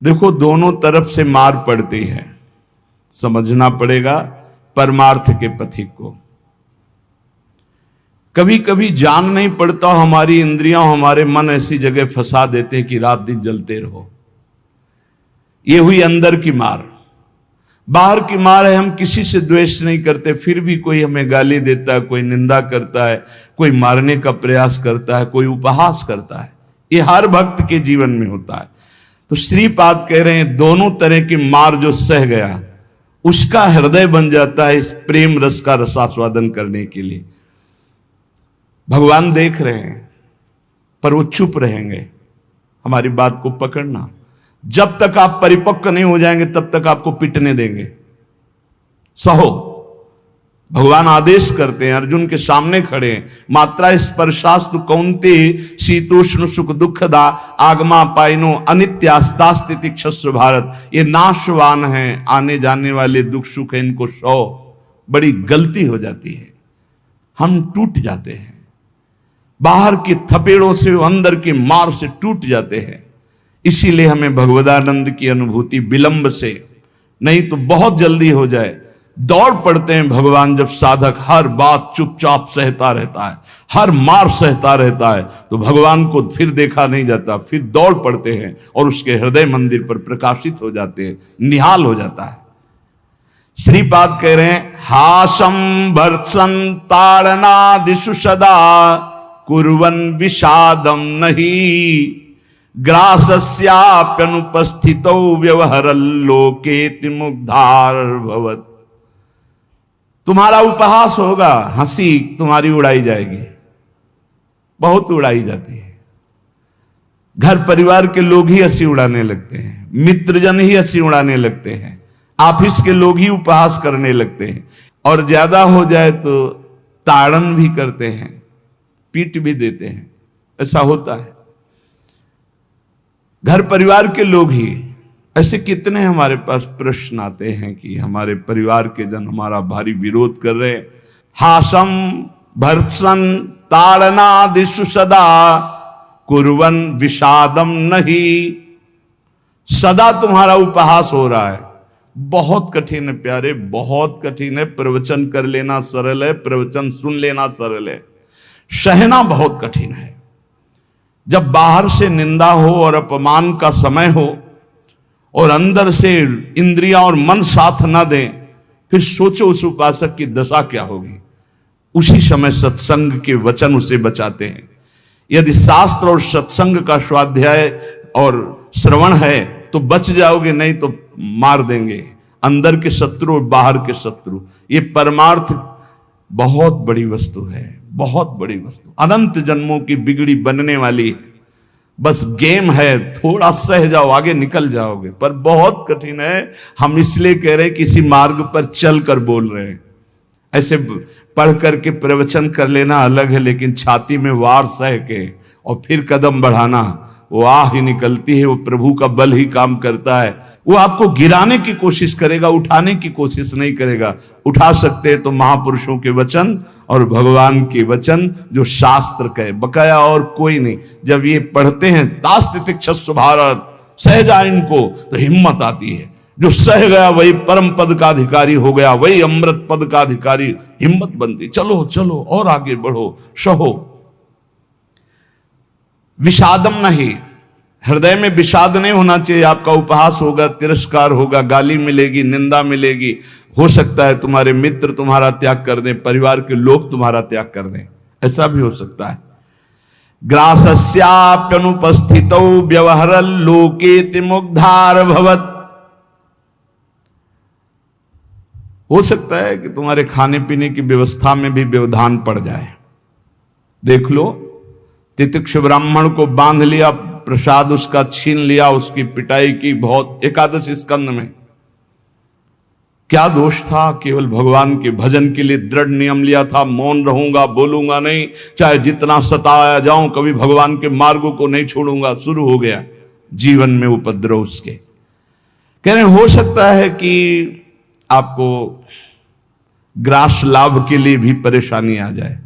देखो, दोनों तरफ से मार पड़ती है, समझना पड़ेगा परमार्थ के पथिक को। कभी कभी जान नहीं पड़ता, हमारी इंद्रियां हमारे मन ऐसी जगह फंसा देते हैं कि रात दिन जलते रहो। ये हुई अंदर की मार। बाहर की मार है, हम किसी से द्वेष नहीं करते, फिर भी कोई हमें गाली देता है, कोई निंदा करता है, कोई मारने का प्रयास करता है, कोई उपहास करता है। ये हर भक्त के जीवन में होता है। तो श्रीपाद कह रहे हैं, दोनों तरह की मार जो सह गया उसका हृदय बन जाता है इस प्रेम रस का रसास्वादन करने के लिए। भगवान देख रहे हैं पर वो चुप रहेंगे। हमारी बात को पकड़ना, जब तक आप परिपक्व नहीं हो जाएंगे तब तक आपको पिटने देंगे। सहो, भगवान आदेश करते हैं, अर्जुन के सामने खड़े हैं, मात्रा स्पर्शास्तु कौन्ते शीतोष्ण सुख दुखदा आगमा पाइनो अनित्यास्तास्तिति क्षस्व भारत। ये नाशवान हैं, आने जाने वाले दुख सुख है, इनको सो। बड़ी गलती हो जाती है, हम टूट जाते हैं, बाहर की थपेड़ों से अंदर की मार से टूट जाते हैं। इसीलिए हमें भगवदानंद की अनुभूति विलंब से नहीं तो बहुत जल्दी हो जाए। दौड़ पड़ते हैं भगवान जब साधक हर बात चुपचाप सहता रहता है, हर मार सहता रहता है, तो भगवान को फिर देखा नहीं जाता, फिर दौड़ पड़ते हैं और उसके हृदय मंदिर पर प्रकाशित हो जाते हैं, निहाल हो जाता है। श्रीपाद कह रहे हैं, हासम भर्त्सन ताड़नादिषु सदा कुर्वन् विषादम नहीं ग्रासस्याप्यनुपस्थितौ व्यवहरल्लोकेति मुग्धार भवत्। तुम्हारा उपहास होगा, हंसी तुम्हारी उड़ाई जाएगी, बहुत उड़ाई जाती है। घर परिवार के लोग ही हंसी उड़ाने लगते हैं, मित्रजन ही हंसी उड़ाने लगते हैं, ऑफिस के लोग ही उपहास करने लगते हैं, और ज्यादा हो जाए तो ताड़न भी करते हैं, पीट भी देते हैं। ऐसा होता है, घर परिवार के लोग ही। ऐसे कितने हमारे पास प्रश्न आते हैं कि हमारे परिवार के जन हमारा भारी विरोध कर रहे। हासम भर्त्सन ताड़नादिषु सदा कुर्वन् विषादम नहीं। सदा तुम्हारा उपहास हो रहा है, बहुत कठिन है प्यारे, बहुत कठिन है। प्रवचन कर लेना सरल है, प्रवचन सुन लेना सरल है, सहना बहुत कठिन है। जब बाहर से निंदा हो और अपमान का समय हो और अंदर से इंद्रियां और मन साथ ना दें, फिर सोचो उस उपासक की दशा क्या होगी। उसी समय सत्संग के वचन उसे बचाते हैं। यदि शास्त्र और सत्संग का स्वाध्याय और श्रवण है तो बच जाओगे, नहीं तो मार देंगे अंदर के शत्रु और बाहर के शत्रु। ये परमार्थ बहुत बड़ी वस्तु है, बहुत बड़ी वस्तु, अनंत जन्मों की बिगड़ी बनने वाली। बस गेम है, थोड़ा सह जाओ, आगे निकल जाओगे, पर बहुत कठिन है। हम इसलिए कह रहे हैं कि इसी मार्ग पर चल कर बोल रहे हैं। ऐसे पढ़ करके प्रवचन कर लेना अलग है, लेकिन छाती में वार सह के और फिर कदम बढ़ाना, वो आह ही निकलती है। वो प्रभु का बल ही काम करता है। वो आपको गिराने की कोशिश करेगा, उठाने की कोशिश नहीं करेगा। उठा सकते हैं तो महापुरुषों के वचन और भगवान के वचन जो शास्त्र कहे, बकाया और कोई नहीं। जब ये पढ़ते हैं तास्तितिक्षस्व भारत, सह जाए इनको, तो हिम्मत आती है। जो सह गया वही परम पद का अधिकारी हो गया, वही अमृत पद का अधिकारी। हिम्मत बनती, चलो चलो और आगे बढ़ो, सहो। विषादम नहीं, हृदय में विषाद नहीं होना चाहिए। आपका उपहास होगा, तिरस्कार होगा, गाली मिलेगी, निंदा मिलेगी। हो सकता है तुम्हारे मित्र तुम्हारा त्याग कर दें, परिवार के लोग तुम्हारा त्याग कर दें, ऐसा भी हो सकता है। ग्रासस्याप्यनुपस्थितौ व्यवहरल्लोकेति मुग्धार भवत्। हो सकता है कि तुम्हारे खाने पीने की व्यवस्था में भी व्यवधान पड़ जाए। देख लो, तितिक्ष ब्राह्मण को बांध लिया, प्रसाद उसका छीन लिया, उसकी पिटाई की बहुत। एकादश स्कंद में क्या दोष था? केवल भगवान के भजन के लिए दृढ़ नियम लिया था, मौन रहूंगा, बोलूंगा नहीं, चाहे जितना सताया जाऊं, कभी भगवान के मार्गों को नहीं छोड़ूंगा। शुरू हो गया जीवन में उपद्रव उसके। कह रहे हो सकता है कि आपको ग्रास लाभ के लिए भी परेशानी आ जाए,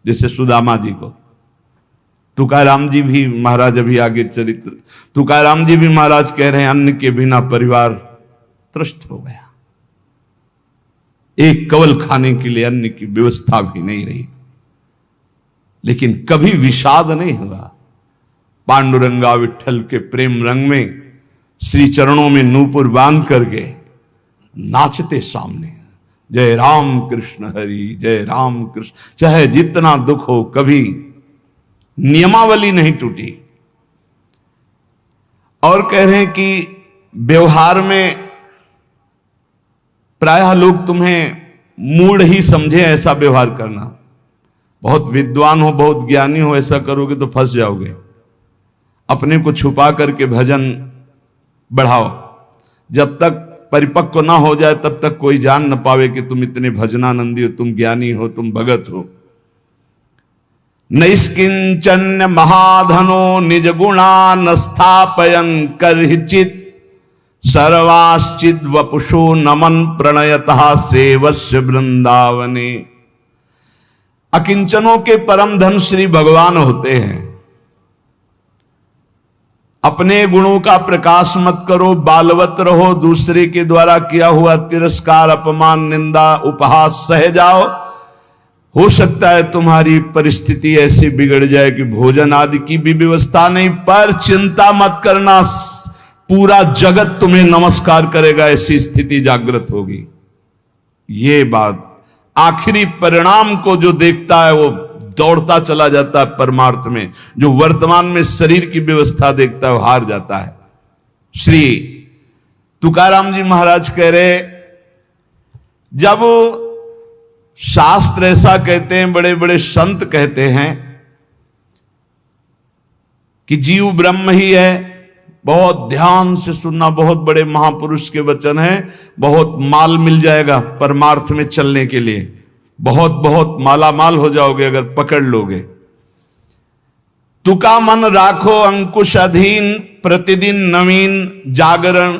जैसे सुदामा जी को। तुकाराम जी भी महाराज, अभी आगे चरित्र, तुकाराम जी भी महाराज कह रहे हैं अन्न के बिना परिवार त्रस्त हो गया, एक कवल खाने के लिए अन्न की व्यवस्था भी नहीं रही। लेकिन कभी विषाद नहीं हुआ। पांडुरंगा विठल के प्रेम रंग में श्री चरणों में नूपुर बांध करके नाचते सामने, जय राम कृष्ण हरि, जय राम कृष्ण। चाहे जितना दुख हो, कभी नियमावली नहीं टूटी। और कह रहे हैं कि व्यवहार में प्रायः लोग तुम्हें मूढ़ ही समझे ऐसा व्यवहार करना। बहुत विद्वान हो, बहुत ज्ञानी हो, ऐसा करोगे तो फंस जाओगे। अपने को छुपा करके भजन बढ़ाओ, जब तक परिपक्व ना हो जाए तब तक कोई जान न पावे कि तुम इतने भजनानंदी हो, तुम ज्ञानी हो, तुम भगत हो। नैष्किंचन्य महाधनो निज गुणा न स्थापयन करहिचित, सर्वाश्चिद वपुषो नमन प्रणयतः सेवस्य वृंदावने। अकिंचनों के परम धन श्री भगवान होते हैं। अपने गुणों का प्रकाश मत करो, बालवत रहो, दूसरे के द्वारा किया हुआ तिरस्कार, अपमान, निंदा, उपहास सह जाओ। हो सकता है तुम्हारी परिस्थिति ऐसी बिगड़ जाए कि भोजन आदि की भी व्यवस्था नहीं, पर चिंता मत करना, पूरा जगत तुम्हें नमस्कार करेगा, ऐसी स्थिति जागृत होगी। ये बात आखिरी परिणाम को जो देखता है वो दौड़ता चला जाता है परमार्थ में, जो वर्तमान में शरीर की व्यवस्था देखता है वो हार जाता है। श्री तुकाराम जी महाराज कह रहे, जब शास्त्र ऐसा कहते हैं, बड़े बड़े संत कहते हैं कि जीव ब्रह्म ही है, बहुत ध्यान से सुनना, बहुत बड़े महापुरुष के वचन हैं, बहुत माल मिल जाएगा परमार्थ में चलने के लिए, बहुत बहुत माला माल हो जाओगे अगर पकड़ लोगे। तुका मन राखो अंकुश अधीन, प्रतिदिन नवीन जागरण,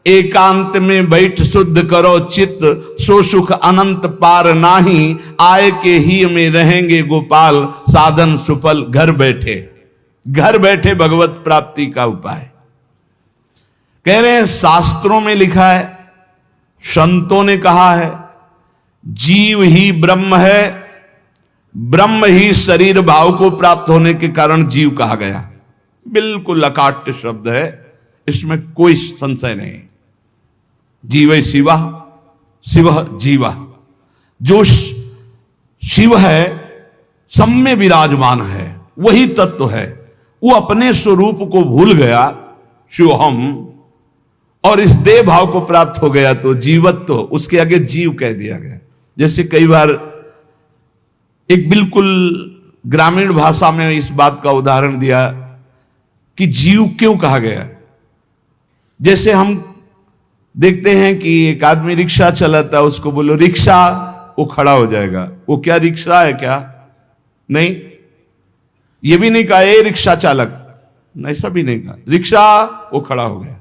एकांत में बैठ शुद्ध करो चित्त, सो सुख अनंत पार नाही, आय के ही में रहेंगे गोपाल, साधन सुफल घर बैठे। घर बैठे भगवत प्राप्ति का उपाय कह रहे हैं। शास्त्रों में लिखा है, संतों ने कहा है, जीव ही ब्रह्म है, ब्रह्म ही शरीर भाव को प्राप्त होने के कारण जीव कहा गया। बिल्कुल अकाट्य शब्द है, इसमें कोई संशय नहीं। जीव शिवा, शिव जीवा, जो शिव है सब में विराजमान है, वही तत्व है। वो अपने स्वरूप को भूल गया, शिवहम, और इस देह भाव को प्राप्त हो गया तो जीवत्व, उसके आगे जीव कह दिया गया। जैसे कई बार एक बिल्कुल ग्रामीण भाषा में इस बात का उदाहरण दिया कि जीव क्यों कहा गया। जैसे हम देखते हैं कि एक आदमी रिक्शा चलाता है, उसको बोलो रिक्शा, वो खड़ा हो जाएगा। वो क्या रिक्शा है क्या? नहीं। ये भी नहीं कहा ए रिक्शा चालक, ऐसा भी नहीं कहा, रिक्शा, वो खड़ा हो गया।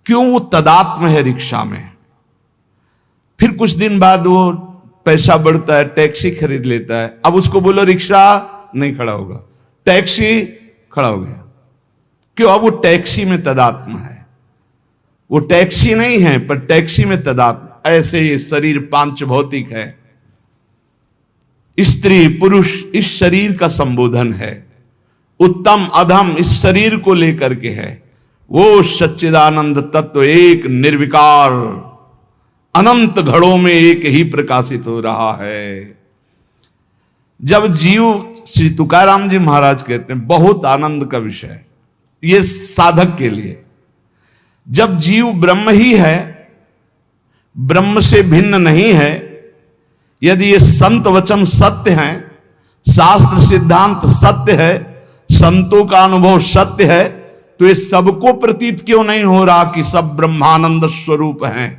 क्यों? वो तदात्म है रिक्शा में। फिर कुछ दिन बाद वो पैसा बढ़ता है, टैक्सी खरीद लेता है, अब उसको बोलो रिक्शा, नहीं खड़ा होगा, टैक्सी, खड़ा हो गया। क्यों? अब वो टैक्सी में तदात्म है। वो टैक्सी नहीं है पर टैक्सी में तदात्म। ऐसे ये शरीर पांच भौतिक है, स्त्री पुरुष इस शरीर का संबोधन है, उत्तम अधम इस शरीर को लेकर के है। वो सच्चिदानंद तत्व एक निर्विकार अनंत घड़ों में एक ही प्रकाशित हो रहा है। जब जीव, श्री तुकाराम जी महाराज कहते हैं, बहुत आनंद का विषय ये साधक के लिए, जब जीव ब्रह्म ही है, ब्रह्म से भिन्न नहीं है, यदि ये संत वचन सत्य हैं, शास्त्र सिद्धांत सत्य है, संतों का अनुभव सत्य है, तो ये सबको प्रतीत क्यों नहीं हो रहा कि सब ब्रह्मानंद स्वरूप हैं?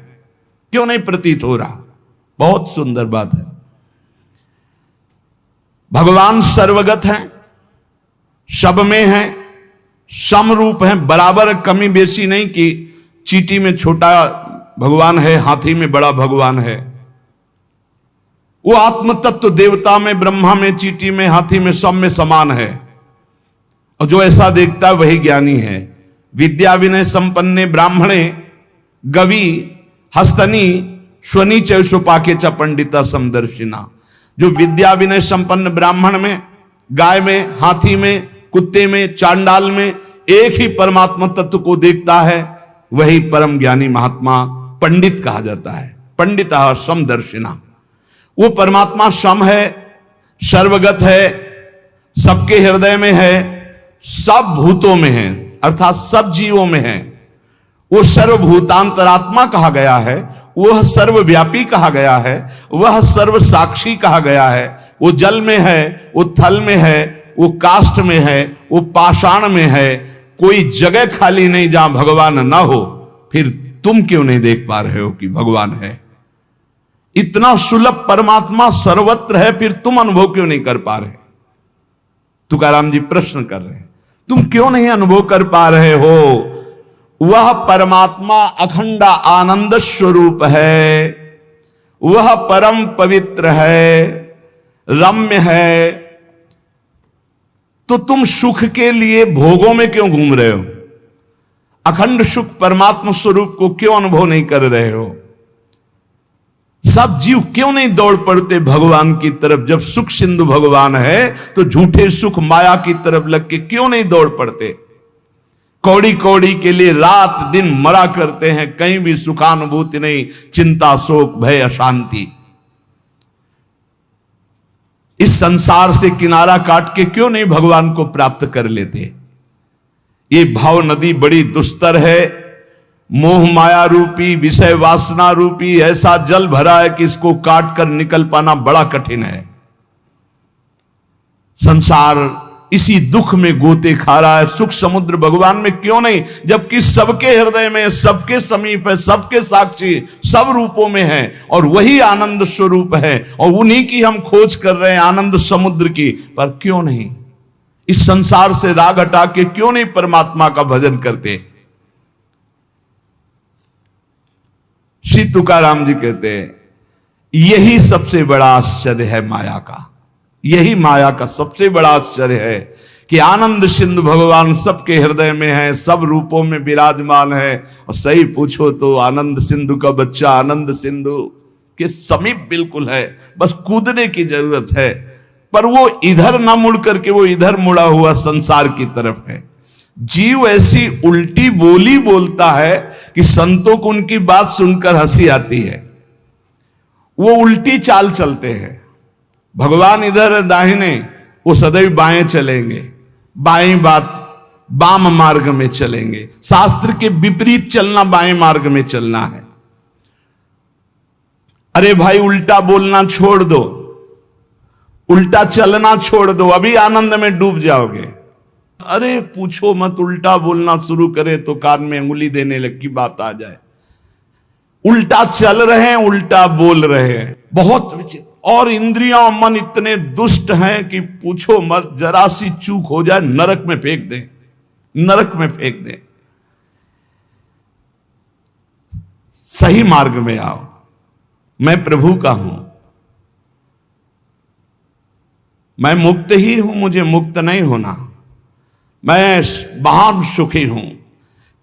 क्यों नहीं प्रतीत हो रहा? बहुत सुंदर बात है। भगवान सर्वगत हैं, सब में हैं, समरूप हैं, बराबर, कमी बेसी नहीं कि चींटी में छोटा भगवान है, हाथी में बड़ा भगवान है। वो आत्म तत्व देवता में, ब्रह्मा में, चींटी में, हाथी में, सब में समान है। और जो ऐसा देखता है वही ज्ञानी है। विद्या विनय संपन्ने ब्राह्मणे गवि हस्तनी स्वनी चौपाके च पंडिता समदर्शिना। जो विद्या विनय संपन्न ब्राह्मण में, गाय में, हाथी में, कुत्ते में, चांडाल में एक ही परमात्मा तत्व को देखता है, वही परम ज्ञानी महात्मा पंडित कहा जाता है। पंडिता समदर्शिना। वो परमात्मा सम है, सर्वगत है, सबके हृदय में है, सब भूतों में है, अर्थात सब जीवों में है। वो सर्वभूतांतरात्मा कहा गया है, वह सर्वव्यापी कहा गया है, वह सर्व साक्षी कहा गया है। वो जल में है, वो थल में है, वो काष्ठ में है, वो पाषाण में है। कोई जगह खाली नहीं जहां भगवान ना हो। फिर तुम क्यों नहीं देख पा रहे हो कि भगवान है? इतना सुलभ परमात्मा सर्वत्र है, फिर तुम अनुभव क्यों नहीं कर पा रहे? तुकाराम जी प्रश्न कर रहे हैं, तुम क्यों नहीं अनुभव कर पा रहे हो? वह परमात्मा अखंड आनंद स्वरूप है, वह परम पवित्र है, रम्य है। तो तुम सुख के लिए भोगों में क्यों घूम रहे हो? अखंड सुख परमात्मा स्वरूप को क्यों अनुभव नहीं कर रहे हो? सब जीव क्यों नहीं दौड़ पड़ते भगवान की तरफ? जब सुख सिंधु भगवान है तो झूठे सुख माया की तरफ लग के क्यों नहीं दौड़ पड़ते? कौड़ी कौड़ी के लिए रात दिन मरा करते हैं, कहीं भी सुखानुभूति नहीं, चिंता शोक भय अशांति। इस संसार से किनारा काट के क्यों नहीं भगवान को प्राप्त कर लेते? ये भाव नदी बड़ी दुस्तर है, मोह माया रूपी, विषय वासना रूपी ऐसा जल भरा है कि इसको काट कर निकल पाना बड़ा कठिन है। संसार इसी दुख में गोते खा रहा है। सुख समुद्र भगवान में क्यों नहीं, जबकि सबके हृदय में, सबके समीप है, सबके साक्षी, सब रूपों में है, और वही आनंद स्वरूप है, और उन्हीं की हम खोज कर रहे हैं, आनंद समुद्र की। पर क्यों नहीं इस संसार से राग हटा के क्यों नहीं परमात्मा का भजन करते? श्री तुकाराम जी कहते हैं, यही सबसे बड़ा आश्चर्य है माया का। यही माया का सबसे बड़ा आश्चर्य है कि आनंद सिंधु भगवान सबके हृदय में है, सब रूपों में विराजमान है। और सही पूछो तो आनंद सिंधु का बच्चा आनंद सिंधु के समीप बिल्कुल है, बस कूदने की जरूरत है। पर वो इधर ना मुड़ करके वो इधर मुड़ा हुआ संसार की तरफ है। जीव ऐसी उल्टी बोली बोलता है कि संतों को उनकी बात सुनकर हंसी आती है। वो उल्टी चाल चलते हैं। भगवान इधर दाहिने, वो सदैव बाएं चलेंगे, बाएं बात वाम मार्ग में चलेंगे। शास्त्र के विपरीत चलना बाएं मार्ग में चलना है। अरे भाई उल्टा बोलना छोड़ दो, उल्टा चलना छोड़ दो, अभी आनंद में डूब जाओगे। अरे पूछो मत, उल्टा बोलना शुरू करे तो कान में अंगुली देने लग की बात आ जाए। उल्टा चल रहे हैं, उल्टा बोल रहे हैं, बहुत विचित्र। और इंद्रियां मन इतने दुष्ट हैं कि पूछो मत, जरा सी चूक हो जाए नरक में फेंक दें, नरक में फेंक दें। सही मार्ग में आओ, मैं प्रभु का हूं, मैं मुक्त ही हूं, मुझे मुक्त नहीं होना, मैं महान सुखी हूं।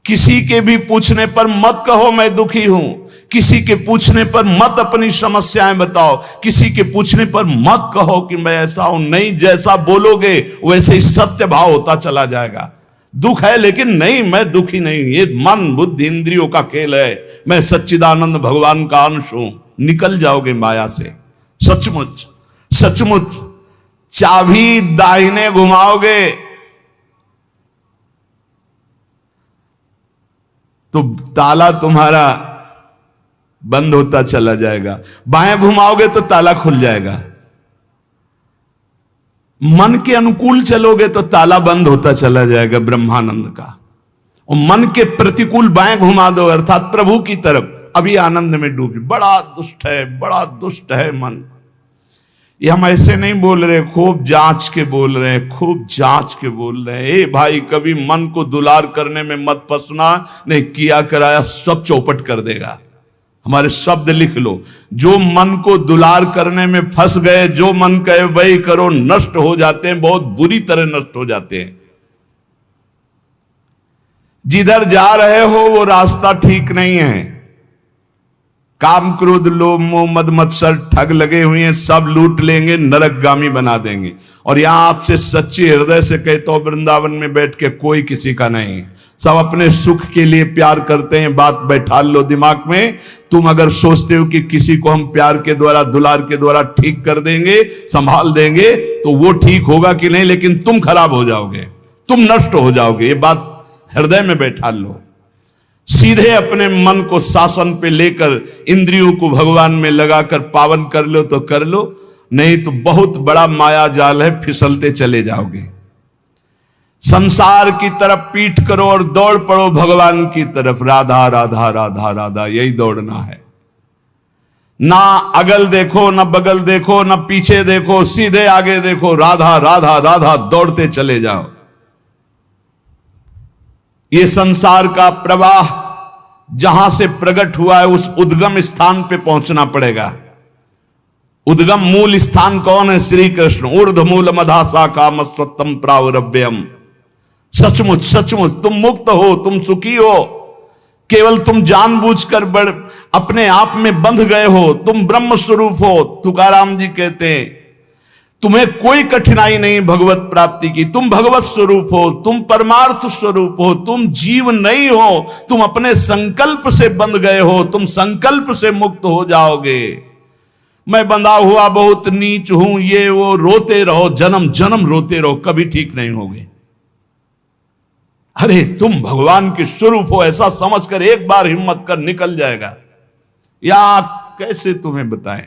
किसी के भी पूछने पर मत कहो मैं दुखी हूं, किसी के पूछने पर मत अपनी समस्याएं बताओ, किसी के पूछने पर मत कहो कि मैं ऐसा हूं। नहीं, जैसा बोलोगे वैसे ही सत्य भाव होता चला जाएगा। दुख है लेकिन नहीं, मैं दुखी नहीं, ये मन बुद्धि इंद्रियों का खेल है, मैं सच्चिदानंद भगवान का अंश हूं। निकल जाओगे माया से। सचमुच सचमुच चाबी दाहिने घुमाओगे तो ताला तुम्हारा बंद होता चला जाएगा, बाएं घुमाओगे तो ताला खुल जाएगा। मन के अनुकूल चलोगे तो ताला बंद होता चला जाएगा ब्रह्मानंद का। और मन के प्रतिकूल बाएं घुमा दो, अर्थात प्रभु की तरफ, अभी आनंद में डूब। बड़ा दुष्ट है, बड़ा दुष्ट है मन। ये हम ऐसे नहीं बोल रहे, खूब जांच के बोल रहे हैं, खूब जांच के बोल रहे हैं। ए भाई, कभी मन को दुलार करने में मत फंसना, नहीं किया कराया सब चौपट कर देगा। हमारे शब्द लिख लो। जो मन को दुलार करने में फंस गए, जो मन कहे वही करो, नष्ट हो जाते हैं, बहुत बुरी तरह नष्ट हो जाते हैं। जिधर जा रहे हो वो रास्ता ठीक नहीं है। काम क्रोध लोभ मोह मद मत्सर ठग लगे हुए हैं, सब लूट लेंगे, नरकगामी बना देंगे। और यहां आपसे सच्चे हृदय से कहता हूं, वृंदावन में बैठ के कोई किसी का नहीं, सब अपने सुख के लिए प्यार करते हैं। बात बैठा लो दिमाग में। तुम अगर सोचते हो कि किसी को हम प्यार के द्वारा दुलार के द्वारा ठीक कर देंगे, संभाल देंगे, तो वो ठीक होगा कि नहीं, लेकिन तुम खराब हो जाओगे, तुम नष्ट हो जाओगे। ये बात हृदय में बैठा लो। सीधे अपने मन को शासन पे लेकर इंद्रियों को भगवान में लगाकर पावन कर लो तो कर लो, नहीं तो बहुत बड़ा माया जाल है, फिसलते चले जाओगे। संसार की तरफ पीठ करो और दौड़ पड़ो भगवान की तरफ। राधा राधा राधा राधा, यही दौड़ना है। ना अगल देखो, ना बगल देखो, ना पीछे देखो, सीधे आगे देखो। राधा राधा राधा, दौड़ते चले जाओ। ये संसार का प्रवाह जहां से प्रकट हुआ है उस उद्गम स्थान पे पहुंचना पड़ेगा। उद्गम मूल स्थान कौन है? श्री कृष्ण। ऊर्ध्व मूल मधा शाखा मस्तम प्रावरभ्यम। सचमुच सचमुच तुम मुक्त हो, तुम सुखी हो। केवल तुम जानबूझकर अपने आप में बंध गए हो। तुम ब्रह्म स्वरूप हो। तुकाराम जी कहते हैं तुम्हें कोई कठिनाई नहीं भगवत प्राप्ति की। तुम भगवत स्वरूप हो, तुम परमार्थ स्वरूप हो, तुम जीव नहीं हो। तुम अपने संकल्प से बंध गए हो, तुम संकल्प से मुक्त हो जाओगे। मैं बंधा हुआ बहुत नीच हूं, ये वो, रोते रहो, जन्म जन्म रोते रहो, कभी ठीक नहीं होगे। अरे तुम भगवान के स्वरूप हो, ऐसा समझकर एक बार हिम्मत कर निकल जाएगा। या कैसे तुम्हें बताएं,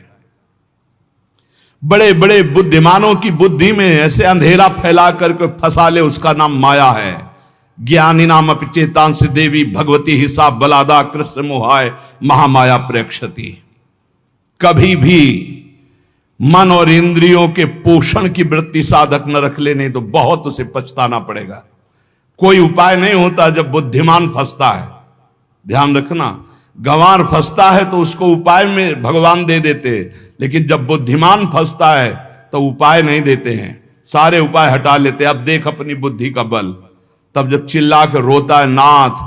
बड़े बड़े बुद्धिमानों की बुद्धि में ऐसे अंधेरा फैला करके फंसा ले, उसका नाम माया है। ज्ञानी नाम अपचेतांश देवी भगवती हिसाब बलादा कृष्ण मोहाय महामाया प्रेक्षति। कभी भी मन और इंद्रियों के पोषण की वृत्ति साधक न रख ले, नहीं तो बहुत उसे पछताना पड़ेगा। कोई उपाय नहीं होता जब बुद्धिमान फंसता है। ध्यान रखना, गंवार फंसता है तो उसको उपाय में भगवान दे देते, लेकिन जब बुद्धिमान फंसता है तो उपाय नहीं देते हैं, सारे उपाय हटा लेते। अब देख अपनी बुद्धि का बल। तब जब चिल्ला के रोता है नाथ,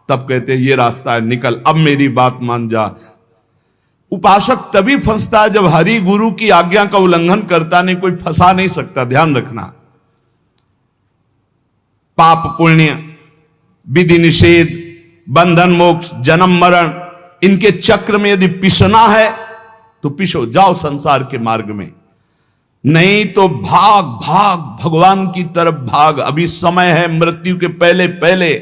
तब कहते हैं ये रास्ता है, निकल, अब मेरी बात मान जा। उपासक तभी फंसता है जब हरि गुरु की आज्ञा का उल्लंघन करता, नहीं कोई फंसा नहीं सकता। ध्यान रखना, पाप पुण्य, विधि निषेध, बंधन मोक्ष, जन्म मरण, इनके चक्र में यदि पिसना है तो पिसो, जाओ संसार के मार्ग में। नहीं तो भाग भाग भगवान की तरफ भाग। अभी समय है, मृत्यु के पहले पहले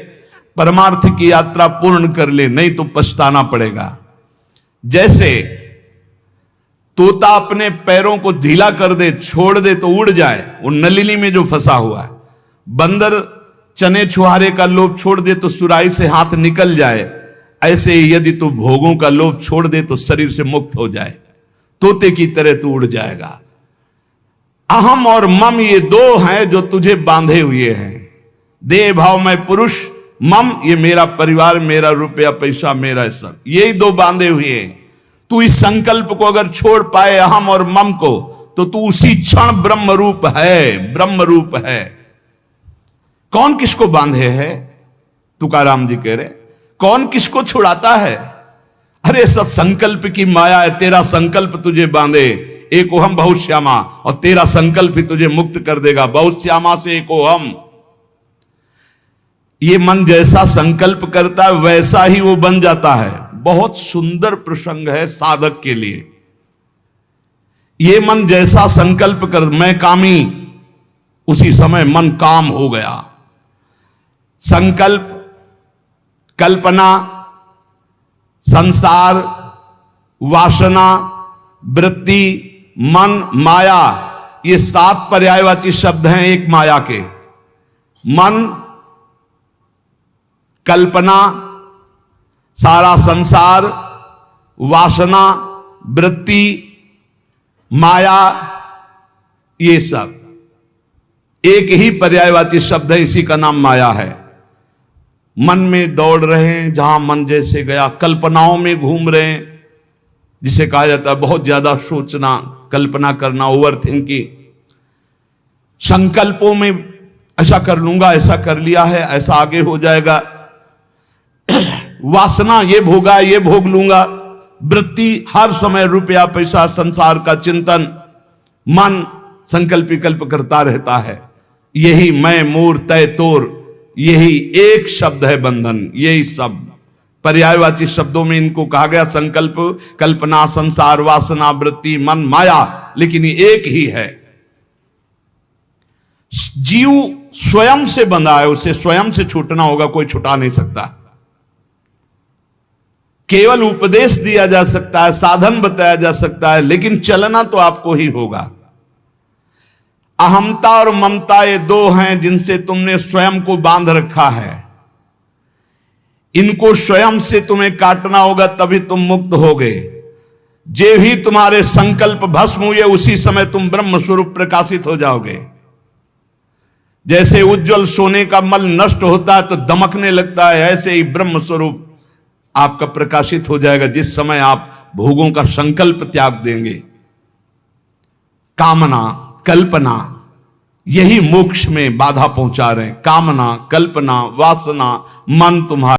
परमार्थ की यात्रा पूर्ण कर ले, नहीं तो पछताना पड़ेगा। जैसे तोता अपने पैरों को ढीला कर दे, छोड़ दे तो उड़ जाए, वो नलिनी में जो फंसा हुआ है। बंदर चने छुहारे का लोभ छोड़ दे तो सुराही से हाथ निकल जाए, ऐसे ही यदि तू भोगों का लोभ छोड़ दे तो शरीर से मुक्त हो जाए, तोते की तरह तू उड़ जाएगा। अहम और मम ये दो हैं जो तुझे बांधे हुए हैं। देह भाव में पुरुष, मम ये मेरा परिवार, मेरा रुपया पैसा, मेरा सब, यही दो बांधे हुए हैं। तू इस संकल्प को अगर छोड़ पाए, अहम और मम को, तो तू उसी क्षण ब्रह्म रूप है, ब्रह्म रूप है। कौन किसको बांधे है? तुकाराम जी कह रहे, कौन किसको छुड़ाता है? अरे सब संकल्प की माया है। तेरा संकल्प तुझे बांधे, एक ओहम बहुत श्यामा, और तेरा संकल्प ही तुझे मुक्त कर देगा। बहुत श्यामा से एक ओहम। ये मन जैसा संकल्प करता है वैसा ही वो बन जाता है। बहुत सुंदर प्रसंग है साधक के लिए। ये मन जैसा संकल्प कर, मैं कामी, उसी समय मन काम हो गया। संकल्प, कल्पना, संसार, वासना, वृत्ति, मन, माया, ये 7 पर्यायवाची शब्द हैं एक माया के। मन, कल्पना, सारा संसार, वासना, वृत्ति, माया, ये सब एक ही पर्यायवाची शब्द है, इसी का नाम माया है। मन में दौड़ रहे हैं, जहां मन जैसे गया, कल्पनाओं में घूम रहे हैं, जिसे कहा जाता है बहुत ज्यादा सोचना, कल्पना करना, ओवर थिंकिंग। संकल्पों में ऐसा कर लूंगा, ऐसा कर लिया है, ऐसा आगे हो जाएगा। वासना, ये भोगा, ये भोग लूंगा। वृत्ति, हर समय रुपया पैसा संसार का चिंतन। मन संकल्प विकल्प करता रहता है। यही मैं मोर तय तोर, यही एक शब्द है बंधन। यही शब्द पर्यायवाची शब्दों में इनको कहा गया, संकल्प, कल्पना, संसार, वासना, वृत्ति, मन, माया, लेकिन ये एक ही है। जीव स्वयं से बंधा है, उसे स्वयं से छूटना होगा, कोई छुटा नहीं सकता। केवल उपदेश दिया जा सकता है, साधन बताया जा सकता है, लेकिन चलना तो आपको ही होगा। अहमता और ममता ये दो हैं जिनसे तुमने स्वयं को बांध रखा है। इनको स्वयं से तुम्हें काटना होगा, तभी तुम मुक्त होगे। जे भी तुम्हारे संकल्प भस्म हुए, उसी समय तुम ब्रह्म स्वरूप प्रकाशित हो जाओगे। जैसे उज्जवल सोने का मल नष्ट होता है तो दमकने लगता है, ऐसे ही ब्रह्म स्वरूप आपका प्रकाशित हो जाएगा जिस समय आप भोगों का संकल्प त्याग देंगे। कामना, कल्पना, यही मोक्ष में बाधा पहुंचा रहे हैं। कामना, कल्पना, वासना, मन तुम्हारा